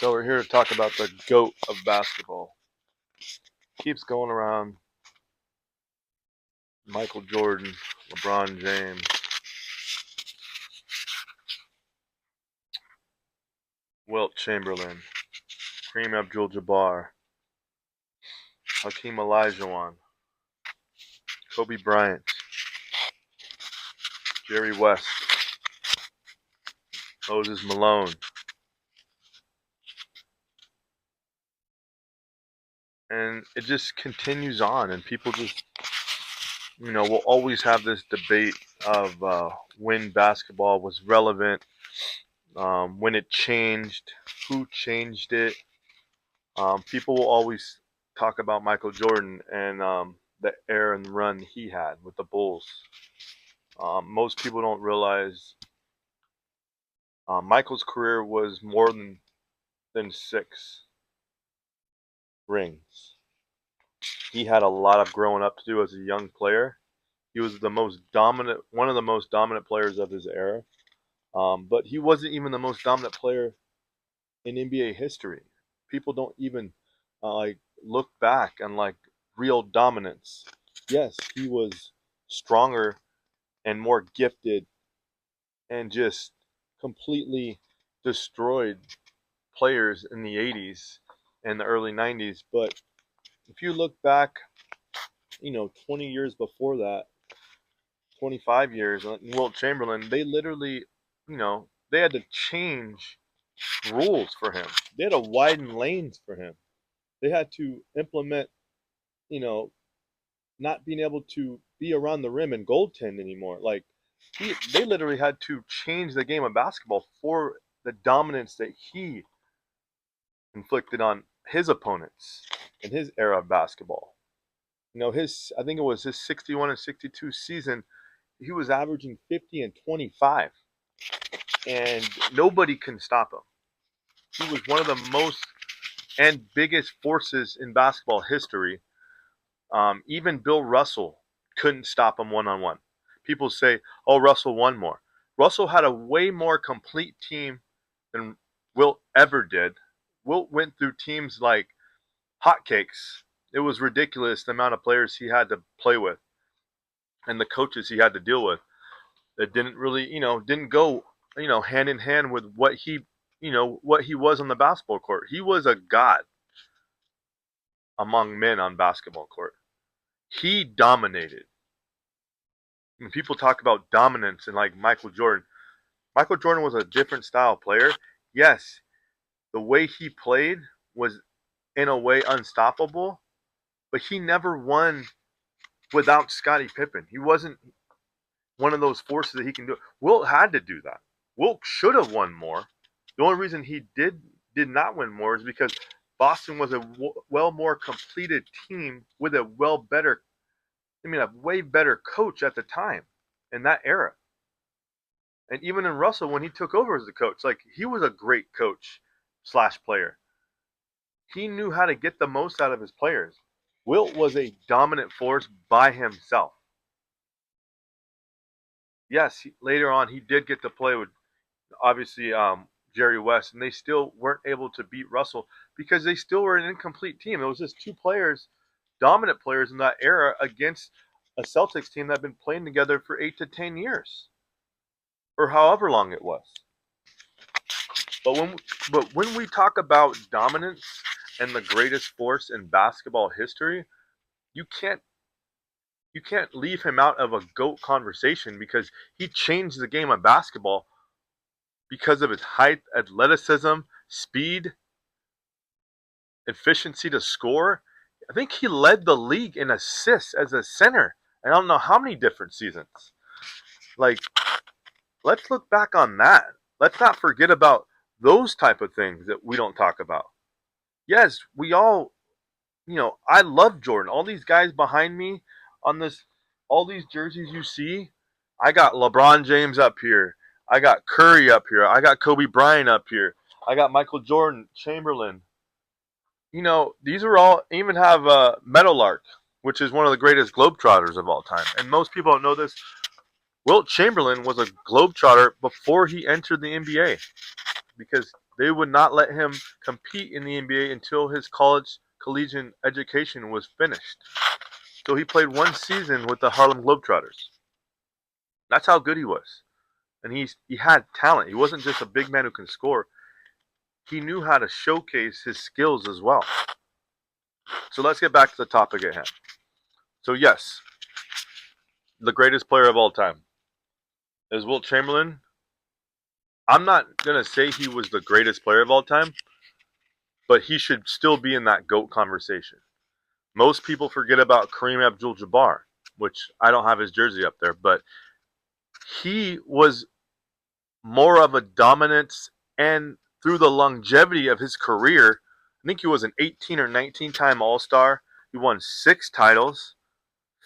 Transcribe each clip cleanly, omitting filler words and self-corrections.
So we're here to talk about the GOAT of basketball. Keeps going around. Michael Jordan, LeBron James, Wilt Chamberlain, Kareem Abdul-Jabbar, Hakeem Olajuwon, Kobe Bryant, Jerry West, Moses Malone, and it just continues on. And people just, will always have this debate of when basketball was relevant, when it changed, who changed it. People will always talk about Michael Jordan and the era and run he had with the Bulls. Most people don't realize Michael's career was more than 6 rings. He had a lot of growing up to do as a young player. He was one of the most dominant players of his era. But he wasn't even the most dominant player in NBA history. People don't even look back on real dominance. Yes, he was stronger and more gifted and just completely destroyed players in the 80s and the early 90s. But if you look back, 20 years before that, 25 years, Wilt Chamberlain, they literally, they had to change rules for him. They had to widen lanes for him. They had to implement, you know, not being able to be around the rim and goaltend anymore. They literally had to change the game of basketball for the dominance that he inflicted on his opponents in his era of basketball. I think it was his 61 and 62 season, he was averaging 50 and 25, and nobody can stop him. He was one of the most and biggest forces in basketball history. Even Bill Russell couldn't stop him one-on-one. People say, oh, Russell won more. Russell had a way more complete team than Wilt ever did. Wilt went through teams like hotcakes. It was ridiculous the amount of players he had to play with and the coaches he had to deal with that didn't really, didn't go, hand in hand with what he was on the basketball court. He was a god among men on basketball court. He dominated. When people talk about dominance and Michael Jordan was a different style player. Yes, the way he played was in a way unstoppable, but he never won without Scottie Pippen. He wasn't one of those forces that he can do. Wilt had to do that. Wilt should have won more. The only reason he did not win more is because Boston was a more completed team with a way better coach at the time in that era. And even in Russell, when he took over as the coach, he was a great coach / player. He knew how to get the most out of his players. Wilt was a dominant force by himself. Yes, later on he did get to play with obviously Jerry West, and they still weren't able to beat Russell because they still were an incomplete team. It was just two players, dominant players in that era against a Celtics team that had been playing together for 8 to 10 years or however long it was. But when we talk about dominance and the greatest force in basketball history, you can't leave him out of a GOAT conversation because he changed the game of basketball because of his height, athleticism, speed, efficiency to score. I think he led the league in assists as a center. I don't know how many different seasons. Let's look back on that. Let's not forget about those type of things that we don't talk about. Yes, we all, I love Jordan. All these guys behind me on this, all these jerseys you see, I got LeBron James up here. I got Curry up here. I got Kobe Bryant up here. I got Michael Jordan, Chamberlain. These are all, even have Meadowlark, which is one of the greatest globetrotters of all time. And most people don't know this. Wilt Chamberlain was a globetrotter before he entered the NBA because They would not let him compete in the NBA until his collegiate education was finished. So he played one season with the Harlem Globetrotters. That's how good he was. And he had talent. He wasn't just a big man who can score. He knew how to showcase his skills as well. So let's get back to the topic at hand. So yes, the greatest player of all time is Wilt Chamberlain. I'm not gonna say he was the greatest player of all time, but he should still be in that GOAT conversation. Most people forget about Kareem Abdul-Jabbar, which I don't have his jersey up there, but he was more of a dominance, and through the longevity of his career, I think he was an 18 or 19 time All-Star. He won 6 titles,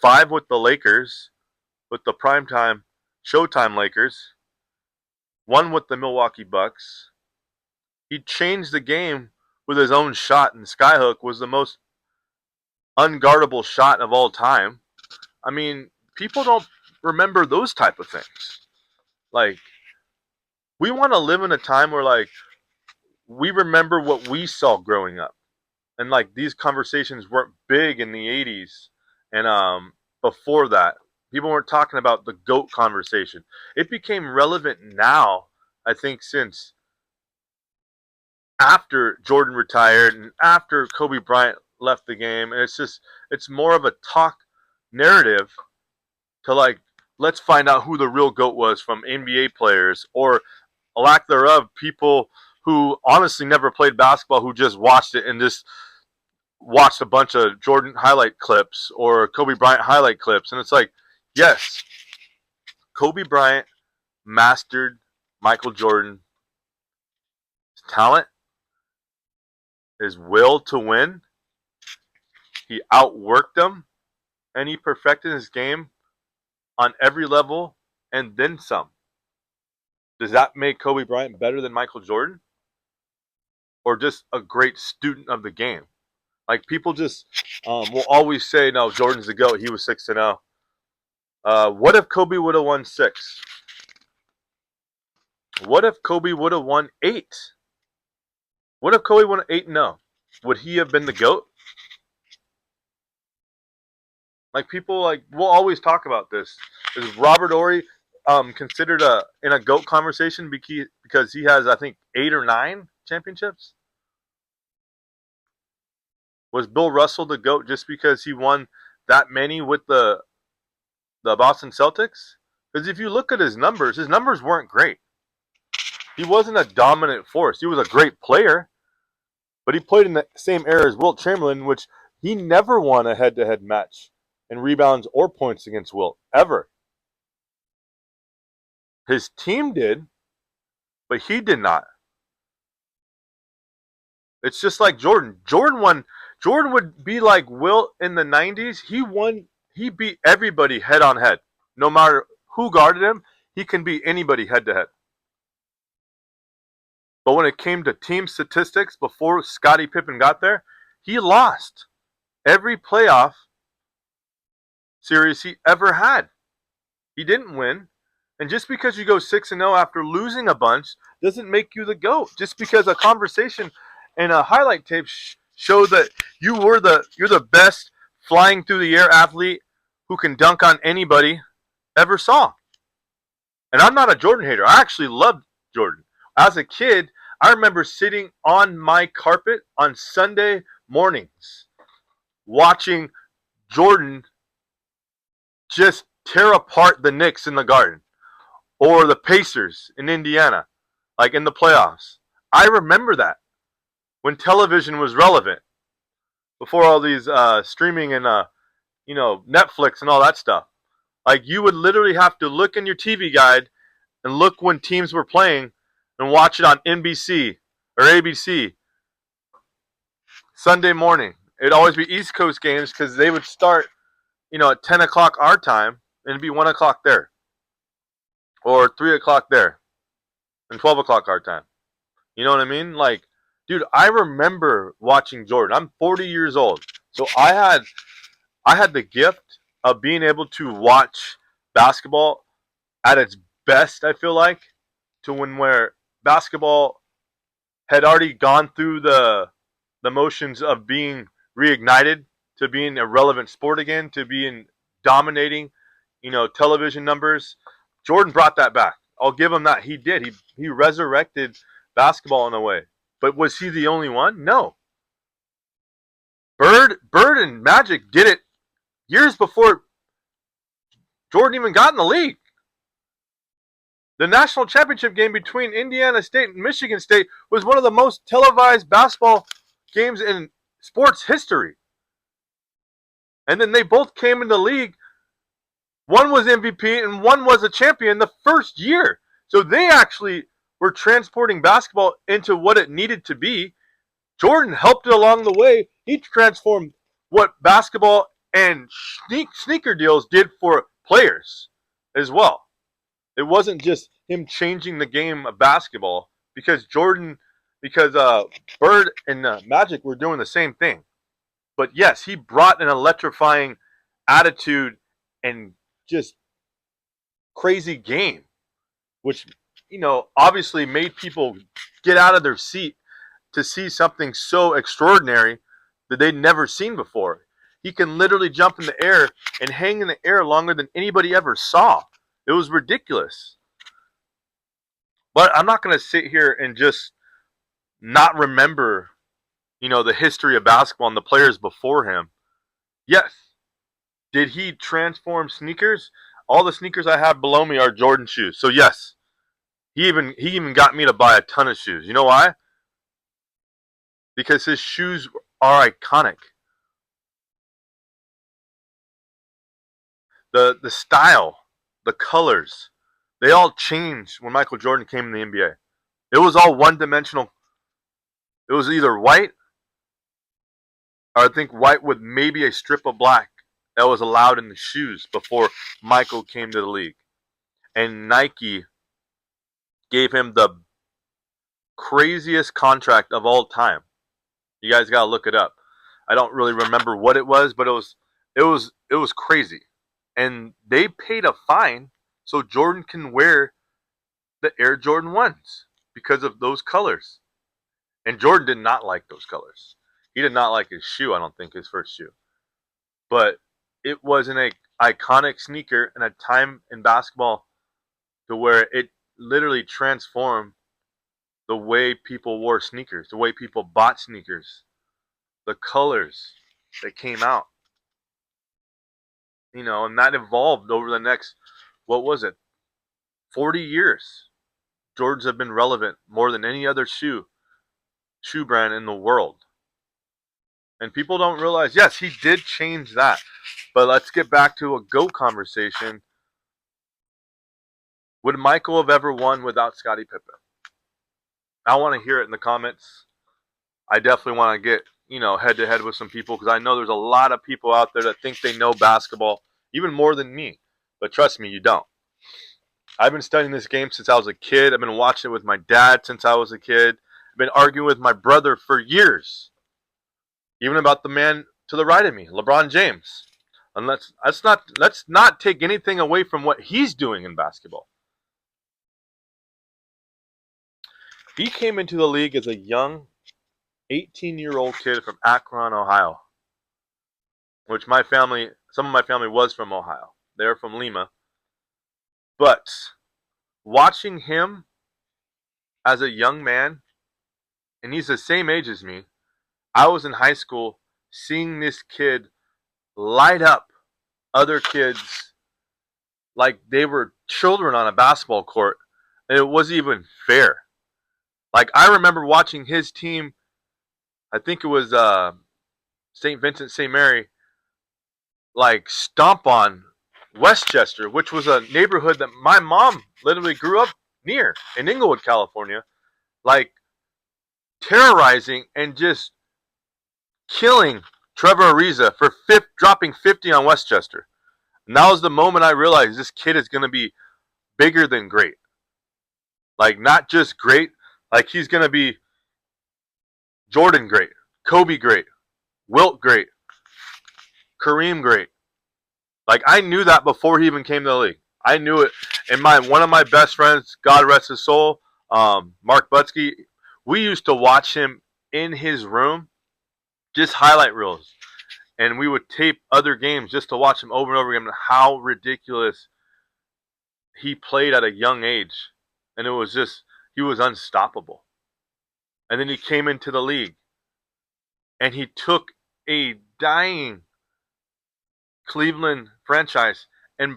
5 with the Lakers, with the primetime Showtime Lakers, 1 with the Milwaukee Bucks. He changed the game with his own shot, and Skyhook was the most unguardable shot of all time. I mean, people don't remember those type of things. Like, we want to live in a time where, like, we remember what we saw growing up. And, like, these conversations weren't big in the 80s and before that. People weren't talking about the GOAT conversation. It became relevant now, I think, since after Jordan retired and after Kobe Bryant left the game. And it's more of a talk narrative to, like, let's find out who the real GOAT was from NBA players or lack thereof, people who honestly never played basketball, who just watched it and just watched a bunch of Jordan highlight clips or Kobe Bryant highlight clips. And it's like, yes, Kobe Bryant mastered Michael Jordan's talent, his will to win. He outworked him, and he perfected his game on every level and then some. Does that make Kobe Bryant better than Michael Jordan? Or just a great student of the game? Like, people just will always say, no, Jordan's the GOAT. He was 6-0. What if Kobe would have won 6? What if Kobe would have won 8? What if Kobe won 8-0? Would he have been the GOAT? Like, people, like, we'll always talk about this. Is Robert Ory considered in a GOAT conversation because he has, I think, 8 or 9 championships? Was Bill Russell the GOAT just because he won that many with the Boston Celtics? Because if you look at his numbers weren't great. He wasn't a dominant force. He was a great player, but he played in the same era as Wilt Chamberlain, which he never won a head-to-head match in rebounds or points against Wilt, ever. His team did, but he did not. It's just like Jordan. Jordan would be like Wilt in the 90s. He beat everybody head on head. No matter who guarded him, he can beat anybody head to head. But when it came to team statistics before Scottie Pippen got there, he lost every playoff series he ever had. He didn't win. And just because you go 6-0 after losing a bunch doesn't make you the GOAT. Just because a conversation and a highlight tape show that you're the best flying through the air athlete who can dunk on anybody ever saw. And I'm not a Jordan hater. I actually loved Jordan. As a kid, I remember sitting on my carpet on Sunday mornings watching Jordan just tear apart the Knicks in the Garden or the Pacers in Indiana, like in the playoffs. I remember that when television was relevant, before all these streaming and Netflix and all that stuff. Like, you would literally have to look in your TV guide and look when teams were playing and watch it on NBC or ABC Sunday morning. It'd always be East Coast games because they would start, at 10 o'clock our time, and it'd be 1 o'clock there, or 3 o'clock there, and 12 o'clock our time. You know what I mean? Like, dude, I remember watching Jordan. I'm 40 years old. So I had the gift of being able to watch basketball at its best, I feel like, to when where basketball had already gone through the motions of being reignited to being a relevant sport again, to being dominating, television numbers. Jordan brought that back. I'll give him that. He did. He resurrected basketball in a way. But was he the only one? No. Bird and Magic did it years before Jordan even got in the league. The national championship game between Indiana State and Michigan State was one of the most televised basketball games in sports history. And then they both came in the league. One was MVP and one was a champion the first year. So they actually were transporting basketball into what it needed to be. Jordan helped it along the way. He transformed what basketball and sneaker deals did for players as well. It wasn't just him changing the game of basketball because Bird and Magic were doing the same thing. But yes, he brought an electrifying attitude and just crazy game, which, obviously made people get out of their seat to see something so extraordinary that they'd never seen before. He can literally jump in the air and hang in the air longer than anybody ever saw. It was ridiculous. But I'm not going to sit here and just not remember, the history of basketball and the players before him. Yes. Did he transform sneakers? All the sneakers I have below me are Jordan shoes. So yes, he even got me to buy a ton of shoes. You know why? Because his shoes are iconic. The style, the colors, they all changed when Michael Jordan came in the NBA. It was all one-dimensional. It was either white, or I think white with maybe a strip of black that was allowed in the shoes before Michael came to the league. And Nike gave him the craziest contract of all time. You guys gotta look it up. I don't really remember what it was, but it was crazy. And they paid a fine so Jordan can wear the Air Jordan 1s because of those colors. And Jordan did not like those colors. He did not like his shoe, I don't think, his first shoe. But it was an iconic sneaker in a time in basketball to where it literally transformed the way people wore sneakers, the way people bought sneakers, the colors that came out. And that evolved over the next, 40 years. Jordans have been relevant more than any other shoe brand in the world. And people don't realize, yes, he did change that. But let's get back to a GOAT conversation. Would Michael have ever won without Scottie Pippen? I want to hear it in the comments. I definitely want to get, head to head with some people because I know there's a lot of people out there that think they know basketball even more than me. But trust me, you don't. I've been studying this game since I was a kid. I've been watching it with my dad since I was a kid. I've been arguing with my brother for years. Even about the man to the right of me, LeBron James. And let's not take anything away from what he's doing in basketball. He came into the league as a young 18-year-old kid from Akron, Ohio, which some of my family was from Ohio. They're from Lima. But watching him as a young man, and he's the same age as me, I was in high school seeing this kid light up other kids like they were children on a basketball court, and it wasn't even fair. Like, I remember watching his team, I think it was St. Vincent St. Mary, like stomp on Westchester, which was a neighborhood that my mom literally grew up near in Inglewood, California, like terrorizing and just killing Trevor Ariza for dropping 50 on Westchester. And that was the moment I realized this kid is going to be bigger than great. Like, not just great, like he's going to be Jordan great, Kobe great, Wilt great, Kareem great. Like, I knew that before he even came to the league. I knew it. And one of my best friends, God rest his soul, Mark Butsky, We used to watch him in his room, just highlight reels. And we would tape other games just to watch him over and over again. How ridiculous he played at a young age. And it was just, he was unstoppable. And then he came into the league and he took a dying Cleveland franchise and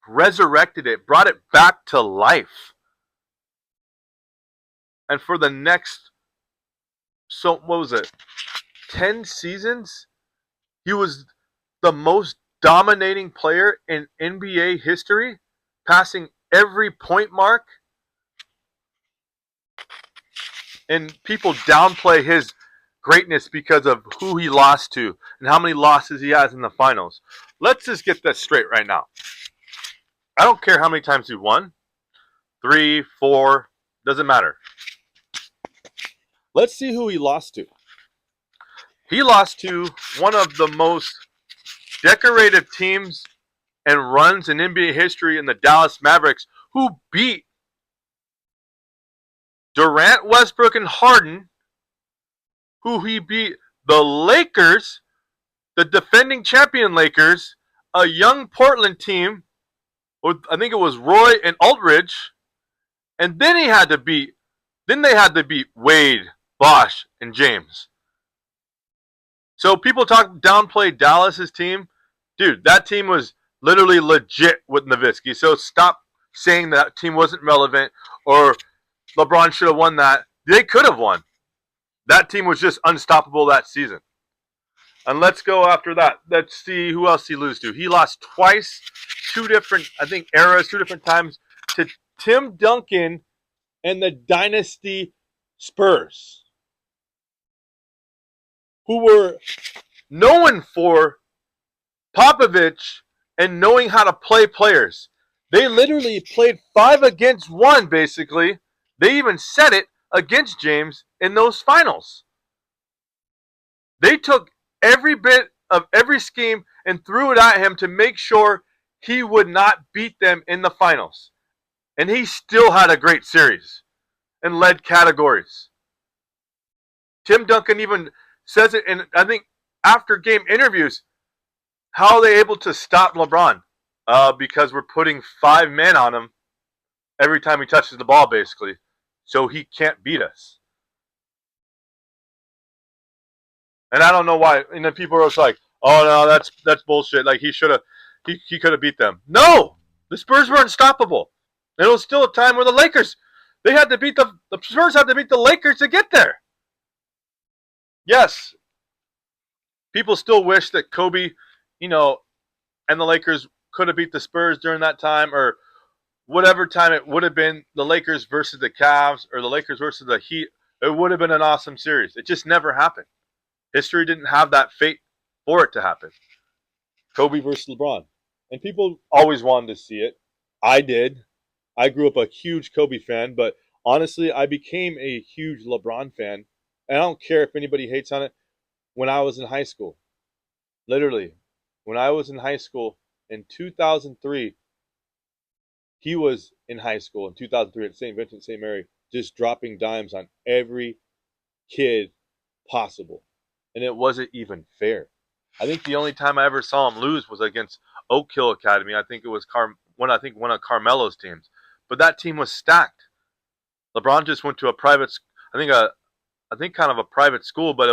resurrected it, brought it back to life. And for the next, so what was it, 10 seasons, he was the most dominating player in NBA history, passing every point mark. And people downplay his greatness because of who he lost to and how many losses he has in the finals. Let's just get this straight right now. I don't care how many times he won. 3, 4, doesn't matter. Let's see who he lost to. He lost to one of the most decorated teams and runs in NBA history in the Dallas Mavericks, who beat Durant, Westbrook, and Harden, who he beat the Lakers, the defending champion Lakers, a young Portland team, with, I think it was Roy and Aldridge, and then they had to beat Wade, Bosh, and James. So people downplay Dallas's team. Dude, that team was literally legit with Nowitzki. So stop saying that team wasn't relevant or LeBron should have won that. They could have won. That team was just unstoppable that season. And let's go after that. Let's see who else he lose to. He lost twice, 2 different, I think, eras, 2 different times, to Tim Duncan and the Dynasty Spurs, who were known for Popovich and knowing how to play players. They literally played 5 against 1, basically. They even said it against James in those finals. They took every bit of every scheme and threw it at him to make sure he would not beat them in the finals. And he still had a great series and led categories. Tim Duncan even says it in, I think, after game interviews. How are they able to stop LeBron? Because we're putting 5 men on him every time he touches the ball, basically. So he can't beat us. And I don't know why. And then people are just like, "Oh no, that's bullshit. Like he could have beat them." No, the Spurs were unstoppable. And it was still a time where the Lakers, the Spurs had to beat the Lakers to get there. Yes, people still wish that Kobe, and the Lakers could have beat the Spurs during that time, or whatever time it would have been, the Lakers versus the Cavs or the Lakers versus the Heat. It would have been an awesome series. It just never happened. History didn't have that fate for it to happen. Kobe versus LeBron. And people always wanted to see it. I did. I grew up a huge Kobe fan, but honestly, I became a huge LeBron fan. And I don't care if anybody hates on it. When I was in high school, literally, when I was in high school in 2003, he was in high school in 2003 at St. Vincent St. Mary, just dropping dimes on every kid possible. And it wasn't even fair. I think the only time I ever saw him lose was against Oak Hill Academy. I think it was one of Carmelo's teams. But that team was stacked. LeBron just went to a private, I think kind of a private school, but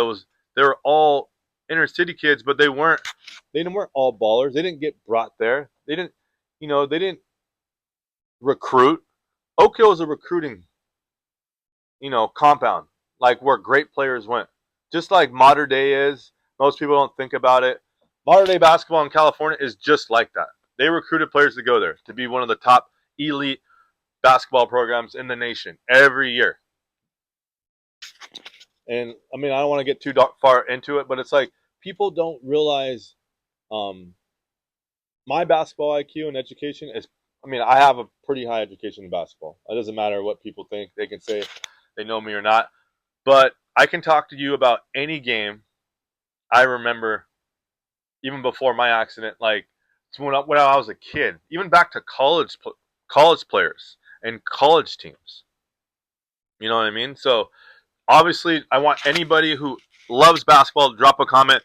they were all inner city kids, but they weren't all ballers. They didn't get brought there. They didn't recruit. Oak Hill is a recruiting, compound, like where great players went. Just like modern day is. Most people don't think about it. Modern day basketball in California is just like that. They recruited players to go there to be one of the top elite basketball programs in the nation every year. And I mean, I don't want to get too far into it, but it's like people don't realize my basketball IQ and education is. I mean, I have a pretty high education in basketball. It doesn't matter what people think. They can say they know me or not. But I can talk to you about any game I remember, even before my accident, like when I was a kid, even back to college players and college teams. You know what I mean? So obviously, I want anybody who loves basketball to drop a comment.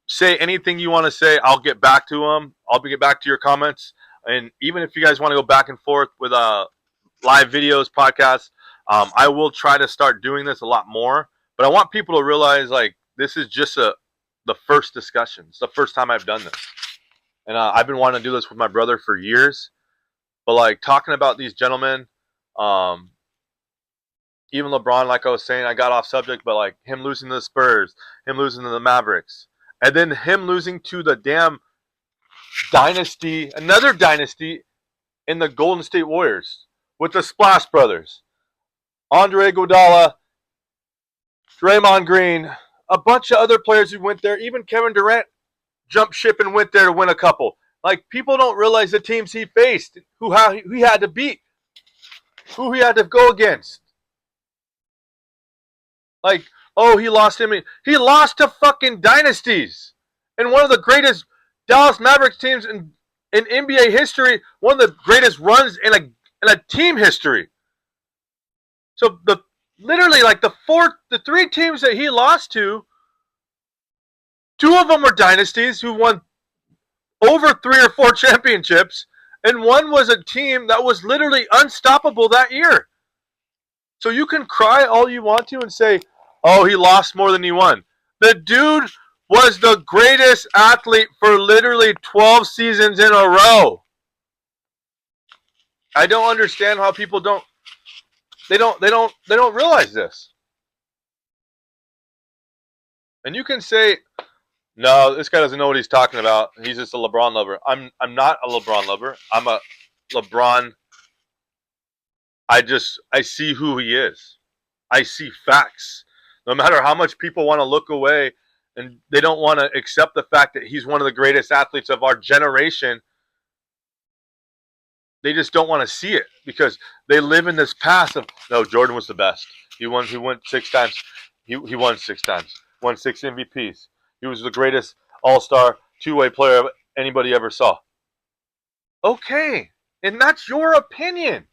Say anything you want to say. I'll get back to them. I'll get back to your comments. And even if you guys want to go back and forth with live videos, podcasts, I will try to start doing this a lot more. But I want people to realize, like, this is just the first discussion. It's the first time I've done this. And I've been wanting to do this with my brother for years. But, like, talking about these gentlemen, um, even LeBron, like I was saying, I got off subject, but, like, him losing to the Spurs, him losing to the Mavericks, and then him losing to the damn dynasty, another dynasty in the Golden State Warriors with the Splash Brothers. Andre Iguodala, Draymond Green, a bunch of other players who went there. Even Kevin Durant jumped ship and went there to win a couple. Like, people don't realize the teams he faced, who he had to beat, who he had to go against. Like, oh, he lost him. He lost to fucking dynasties. And one of the greatest Dallas Mavericks teams in NBA history, one of the greatest runs in a team history. So literally, like, the three teams that he lost to, two of them were dynasties who won over 3 or 4 championships, and one was a team that was literally unstoppable that year. So you can cry all you want to and say, oh, he lost more than he won. The dude was the greatest athlete for literally 12 seasons in a row. I don't understand how people don't realize this. And you can say, no, this guy doesn't know what he's talking about. He's just a LeBron lover. I'm not a LeBron lover. I'm a LeBron. I see who he is. I see facts. No matter how much people want to look away and they don't want to accept the fact that he's one of the greatest athletes of our generation, they just don't want to see it because they live in this past of, no, Jordan was the best. He won 6 times. He won 6 times. Won 6 MVPs. He was the greatest all-star two-way player anybody ever saw. Okay, and that's your opinion.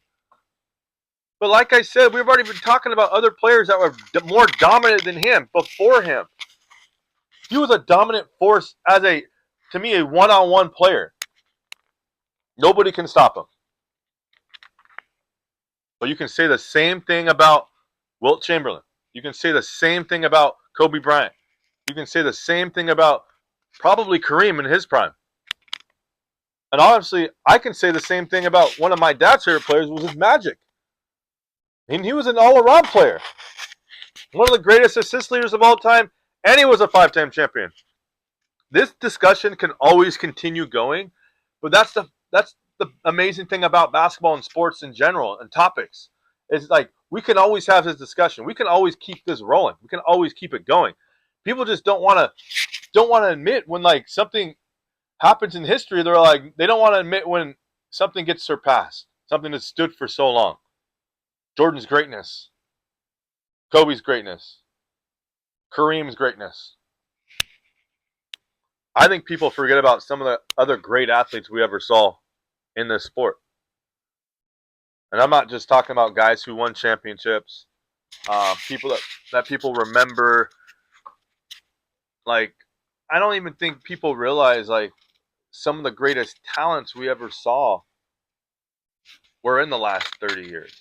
But like I said, we've already been talking about other players that were more dominant than him before him. He was a dominant force as to me, a one-on-one player. Nobody can stop him. But you can say the same thing about Wilt Chamberlain. You can say the same thing about Kobe Bryant. You can say the same thing about probably Kareem in his prime. And honestly, I can say the same thing about one of my dad's favorite players, was his Magic. And he was an all-around player. One of the greatest assist leaders of all time, and he was a 5-time champion. This discussion can always continue going, but that's the amazing thing about basketball and sports in general and topics. It's like we can always have this discussion. We can always keep this rolling. We can always keep it going. People just don't want to admit when, like, something happens in history. They're like, they don't want to admit when something gets surpassed, something that stood for so long. Jordan's greatness, Kobe's greatness, Kareem's greatness. I think people forget about some of the other great athletes we ever saw in this sport. And I'm not just talking about guys who won championships, people that people remember. Like, I don't even think people realize, like, some of the greatest talents we ever saw were in the last 30 years.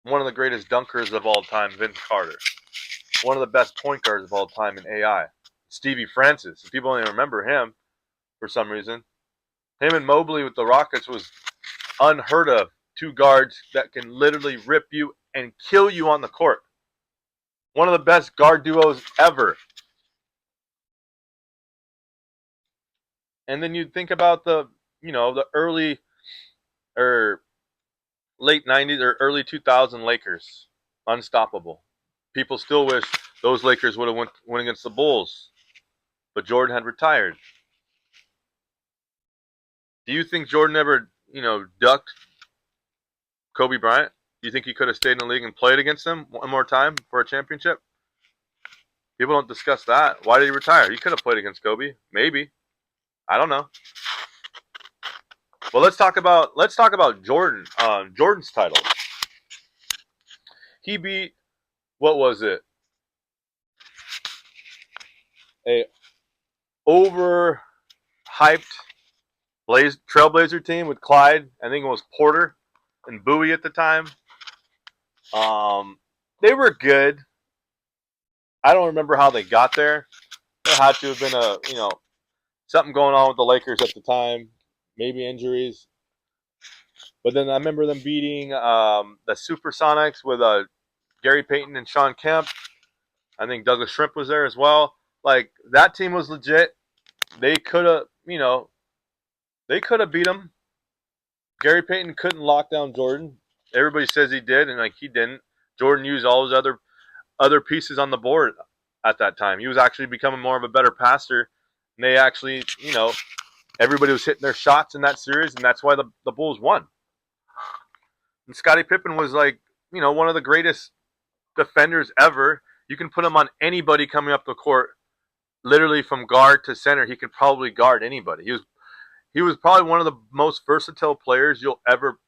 One of the greatest dunkers of all time, Vince Carter. One of the best point guards of all time in AI, Stevie Francis. People don't even remember him for some reason. Him and Mobley with the Rockets was unheard of. 2 guards that can literally rip you and kill you on the court. One of the best guard duos ever. And then you think about the early or late 90s or early 2000 Lakers. Unstoppable. People still wish those Lakers would have went against the Bulls. But Jordan had retired. Do you think Jordan ever, ducked Kobe Bryant? Do you think he could have stayed in the league and played against him one more time for a championship? People don't discuss that. Why did he retire? He could have played against Kobe. Maybe. I don't know. Well, let's talk about Jordan. Jordan's titles. He beat, what was it? A overhyped Trailblazer team with Clyde. I think it was Porter and Bowie at the time. They were good. I don't remember how they got there. There had to have been something going on with the Lakers at the time, maybe injuries. But then I remember them beating the Supersonics with Gary Payton and Sean Kemp. I think Douglas Shrimp was there as well. Like, that team was legit. They could have, they could have beat them. Gary Payton couldn't lock down Jordan. Everybody says he did, and like he didn't. Jordan used all his other pieces on the board at that time. He was actually becoming more of a better passer. And they actually, everybody was hitting their shots in that series, and that's why the Bulls won. And Scottie Pippen was like, one of the greatest defenders ever. You can put him on anybody coming up the court, literally from guard to center. He could probably guard anybody. He was probably one of the most versatile players you'll ever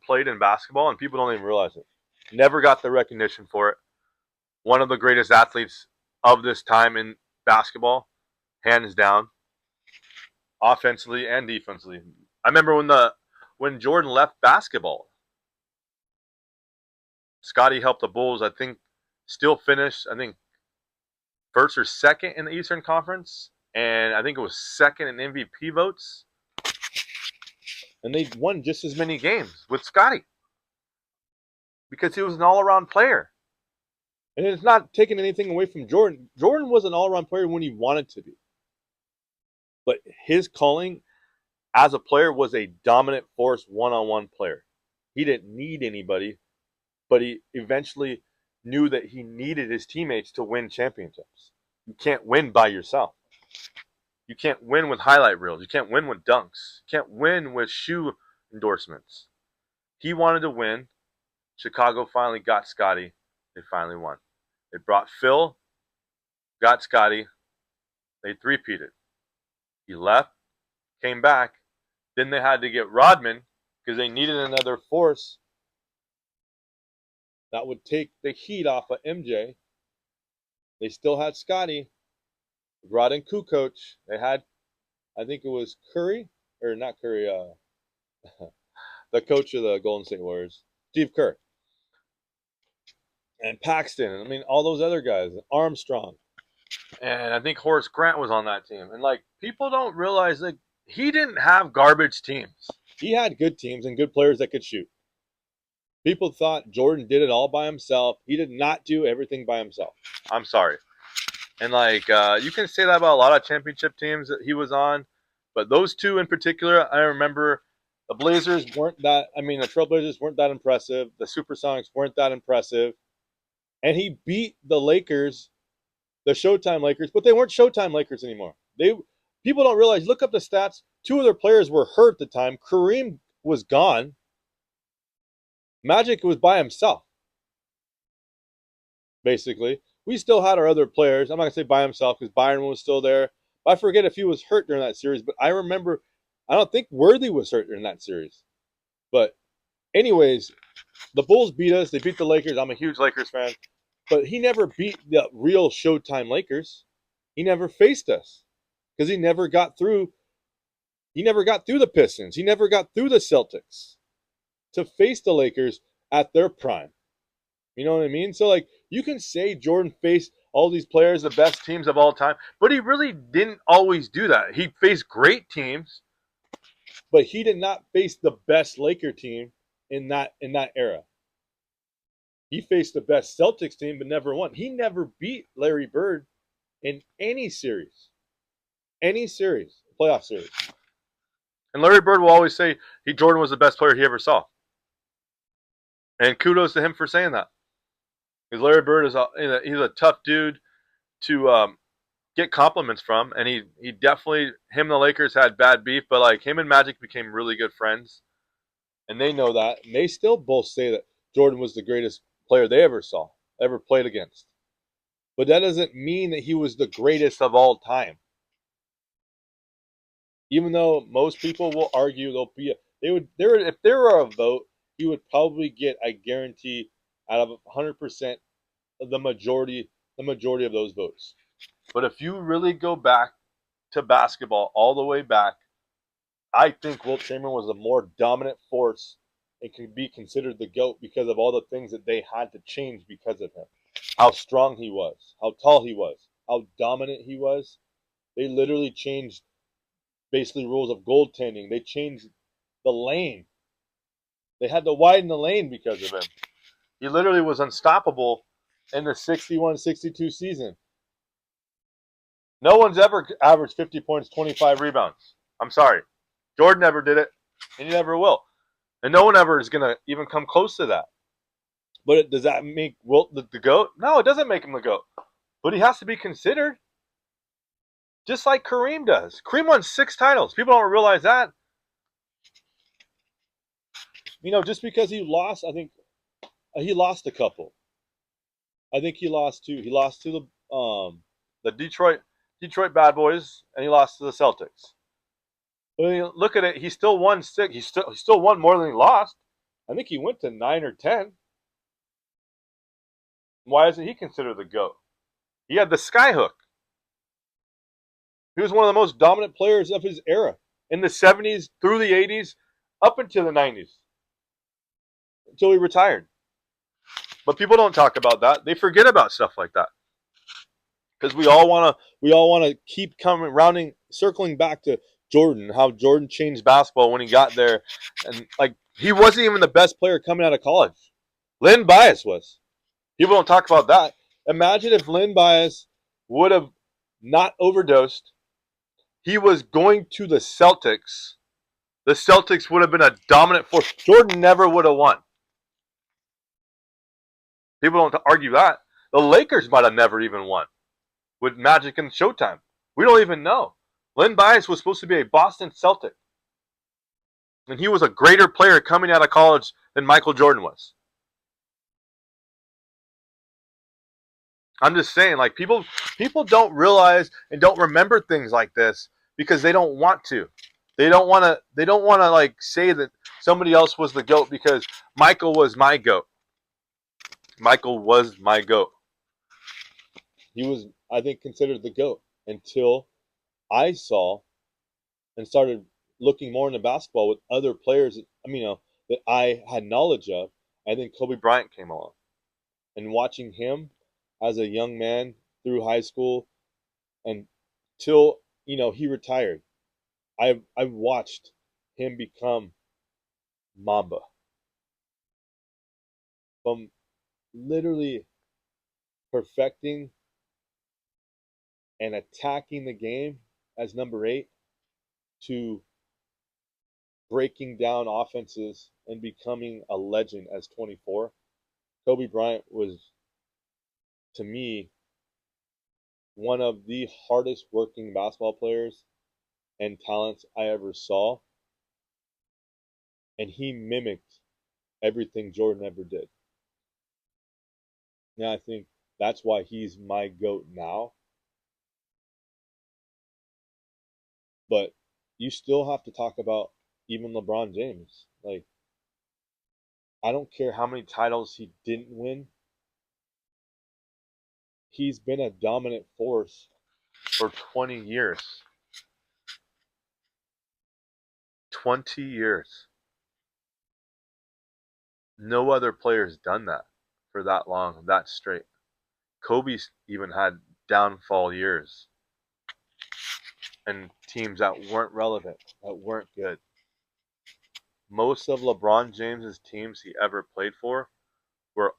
played in basketball, and people don't even realize it. Never got the recognition for it. One of the greatest athletes of this time in basketball, hands down, offensively and defensively. I remember when Jordan left basketball, Scottie helped the Bulls, I think, still finish, I think, first or second in the Eastern Conference, and I think it was second in MVP votes. And they won just as many games with Scottie because he was an all-around player. And it's not taking anything away from Jordan. Jordan was an all-around player when he wanted to be. But his calling as a player was a dominant force one-on-one player. He didn't need anybody, but he eventually knew that he needed his teammates to win championships. You can't win by yourself. You can't win with highlight reels. You can't win with dunks. You can't win with shoe endorsements. He wanted to win. Chicago finally got Scottie. They finally won. They brought Phil, got Scottie. They three-peated. He left, came back. Then they had to get Rodman because they needed another force that would take the heat off of MJ. They still had Scottie. Brought in Kukoc. They had, I think it was Curry, or not Curry, the coach of the Golden State Warriors, Steve Kerr. And Paxton. I mean, all those other guys. Armstrong. And I think Horace Grant was on that team. And, like, people don't realize that he didn't have garbage teams. He had good teams and good players that could shoot. People thought Jordan did it all by himself. He did not do everything by himself. I'm sorry. And, like, you can say that about a lot of championship teams that he was on. But those two in particular, I remember the Blazers weren't that, I mean, the Trailblazers weren't that impressive. The Supersonics weren't that impressive. And he beat the Lakers, the Showtime Lakers, but they weren't Showtime Lakers anymore. People don't realize, look up the stats. Two of their players were hurt at the time. Kareem was gone. Magic was by himself, basically. We still had our other players. I'm not going to say by himself because Byron was still there. I forget if he was hurt during that series, but I remember, I don't think Worthy was hurt during that series. But anyways, the Bulls beat us. They beat the Lakers. I'm a huge Lakers fan. But he never beat the real Showtime Lakers. He never faced us because he never got through. He never got through the Pistons. He never got through the Celtics to face the Lakers at their prime. You know what I mean? So, like, you can say Jordan faced all these players, the best teams of all time, but he really didn't always do that. He faced great teams, but he did not face the best Laker team in that era. He faced the best Celtics team, but never won. He never beat Larry Bird in any series, playoff series. And Larry Bird will always say Jordan was the best player he ever saw. And kudos to him for saying that. Because Larry Bird he's a tough dude to get compliments from, and he definitely, him and the Lakers had bad beef, but like him and Magic became really good friends, and they know that, and they still both say that Jordan was the greatest player they ever played against. But that doesn't mean that he was the greatest of all time. Even though most people will argue if there were a vote, he would probably get, I guarantee, out of 100%, the majority of those votes. But if you really go back to basketball all the way back, I think Wilt Chamberlain was a more dominant force and could be considered the GOAT because of all the things that they had to change because of him. How strong he was, how tall he was, how dominant he was. They literally changed basically rules of goaltending. They changed the lane. They had to widen the lane because of him. He literally was unstoppable in the 61-62 season. No one's ever averaged 50 points, 25 rebounds. I'm sorry. Jordan never did it, and he never will. And no one ever is going to even come close to that. But does that make Wilt the GOAT? No, it doesn't make him the GOAT. But he has to be considered, just like Kareem does. Kareem won 6 titles. People don't realize that. Just because he lost, I think he lost a couple. I think he lost 2. He lost to the Detroit Bad Boys, and he lost to the Celtics. But when you look at it, he still won 6. He still won more than he lost. I think he went to 9 or 10. Why isn't he considered the GOAT? He had the skyhook. He was one of the most dominant players of his era in the 70s through the 80s up into the 90s until he retired. But people don't talk about that. They forget about stuff like that because we all want to keep circling back to Jordan, how Jordan changed basketball when he got there, and like he wasn't even the best player coming out of college. Len Bias was. People don't talk about that. Imagine if Len Bias would have not overdosed. He was going to the Celtics. The Celtics would have been a dominant force. Jordan never would have won. People don't argue that. The Lakers might have never even won with Magic and Showtime. We don't even know. Len Bias was supposed to be a Boston Celtic. And he was a greater player coming out of college than Michael Jordan was. I'm just saying, like people don't realize and don't remember things like this because they don't want to. They don't want to like say that somebody else was the GOAT because Michael was my GOAT. Michael was my GOAT. He was, I think, considered the GOAT until I saw and started looking more into basketball with other players. That I had knowledge of. I think Kobe Bryant came along, and watching him as a young man through high school until he retired. I've watched him become Mamba from literally perfecting and attacking the game as number 8 to breaking down offenses and becoming a legend as 24. Kobe Bryant was, to me, one of the hardest working basketball players and talents I ever saw. And he mimicked everything Jordan ever did. And I think that's why he's my GOAT now. But you still have to talk about even LeBron James. Like, I don't care how many titles he didn't win. He's been a dominant force for 20 years. 20 years. No other player's done that for that long, that straight. Kobe's even had downfall years and teams that weren't relevant, that weren't good. Most of LeBron James's teams he ever played for were